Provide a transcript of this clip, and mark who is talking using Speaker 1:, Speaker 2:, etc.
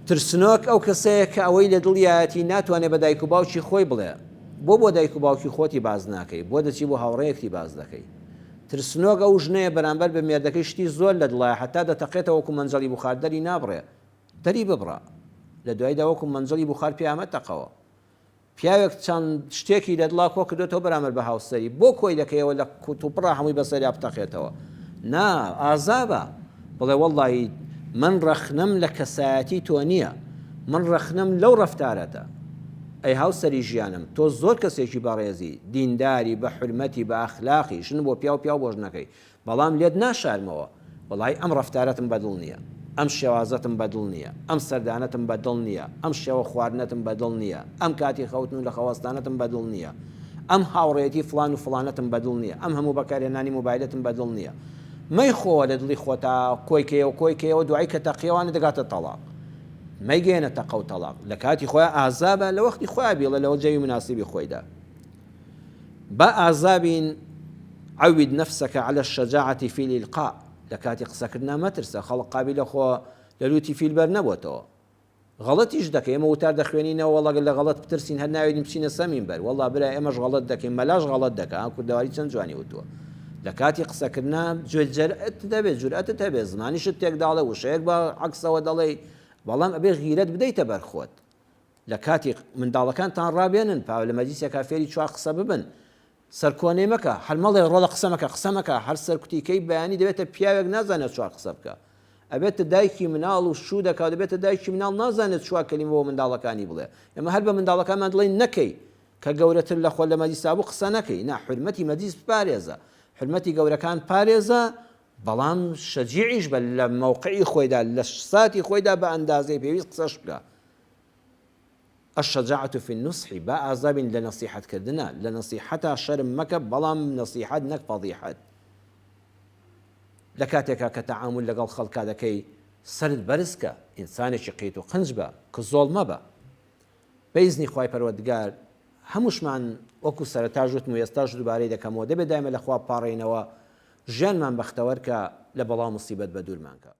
Speaker 1: ترسنۆک ئەو کەسەیە کە ئەوەی لە دڵیایەتی ناتوانێت بە دایک و باوکی خۆی بڵێ بۆ دایک و باوکی خۆتی باز ناکەی بۆ دەچی بۆ هاوڕەیەکی باز دەکەی ترسنۆک ئەو ژنەیە بەرامبەر بە مێردەکەی شتی زۆر لە دڵایە حتا دەتەقێتەوە وەکو مەنجەڵی بوخار دەری نابڕێ دەری ببڕە لە دوایدا وەکو مەنجەڵی بوخار پیامە تەقەوە پیاوێک چەند شتێکی لە دڵا کۆ کردوێتەوە بەرامبەر بە هاوسەری بۆ کۆی دەکەیەوە لە کوتوپڕا هەمووی بەسەریا بتەقێتەوە نا ئازابە بڵێ وەڵڵی من ڕەخنەم لە کەسایەتی تۆ نییە من ڕەخنەم لەو ڕەفتارەتە ئەی هاوسەری ژیانم تۆ زۆر کەسێکی بەڕێزی دینداری بە حرمەتی بە ئەخلاقی شن بۆ پیا و پیا بۆژنەکەی بەڵام لێت ناشارمەوە وەڵی ئەم ڕەفتارەتم بەدڵ نییە ئەم شێوازەتم بەدڵ نییە ئەم سەردانەتم بەدڵ نییە ئەم شێوە خواردنەتم بەدڵ نییە ئەم کاتی خەوتن و لە خەوەستانەتم بەدڵ نییە ئەم هاوڕێتی فلان و فلانەتم بەدڵ نییە ئەم هەموو بەکارهێنانی مۆبایلەتم بەدڵ نییە مەی خۆوە لە دڵی خۆتا کۆیکەوە دوای کە تەقیەوانە دەگاتە تەڵاق مەیگەێنە تەقە و تەڵاق لە کاتی خۆیان ئازابە لە وەختی خۆیان بێڵە لەوە جێوی مناسبی خۆیدا بە ئازابین عەود نەفسەکە على الشجاعة في الإلقاء لە کاتی قسەکردنا مەترسە خەڵق قابلە خۆ لە لوتی فیلبەر نەبووەتەوە غەڵەتیش دەکەی ئێمە وتار دەخوێنینەوە وەڵا لە غەڵەت بترسین هەر ناوێنین بچینە سەمین بەر وەڵا برا ئێمەش غەڵەت دەکەین مەلاش غەڵەت دەکەن کوردەواری چەند جوانی وتووە لە کاتی قسەکردنا جورئەت دەبێت جورئەتت هەبێت زمانیشت تێکداڵێ وشەیەک بە عەکسەوە دەڵێ بەڵام ئەبێ غیرەت بدەیتە بەر خۆت لە کاتی منداڵەکانتان ڕابێنن پاو لە مەجلیسێکا فێری چوار قسە ببن سەرکۆنێ مەکە هەرمەڵێ ڕۆڵە قسەمەکە هەر سەرکوتیکەی بەیانی دەبێتە پیاوێک نازانێت چوار قسە بکە ئەبێتە دایکی مناڵ و شوو دەکات دەبێتە دایکی مناڵ نازانێت چوار کەلیمە بۆ منداڵەکانی بڵێ ئێمە هەر بە منداڵەکانمان دڵێن نەکەی کە گەورەتر لە خۆ لە مەجلیسا بوو قسە نەکەی نا حورمەتی مەجلیس پارێزە حرمەتی گەورەکان پارێزە بەڵام شەجیعیش بە لە مووقعی خۆیدا لە ساتی خۆیدا بە ئەندازەی پێویست قسەش بکە الشجاعة في النصح با ئازابین لە نەسیحەتکردنە لە نەسیحەتا شەرم مەکە بەڵام نەسیحەت نەک فەضیحەت لە کاتێکا کە تەعامل لەگەڵ خەڵکا دەکەی سەرت بەرزکە ئینسانێکی قیت و قنج بە کە زۆڵ مەبە بەئیزنی خوای پەروەردگار هەمووشمان وەکو سەرەتا ژوتم و ئێستاش دووبارەی دەکەمەوە دەبێت دایمە لەخوا پاڕێنەوە ژیانمان بەختەوەرکە لە بەڵاو موسیبەت بە دوورمانکە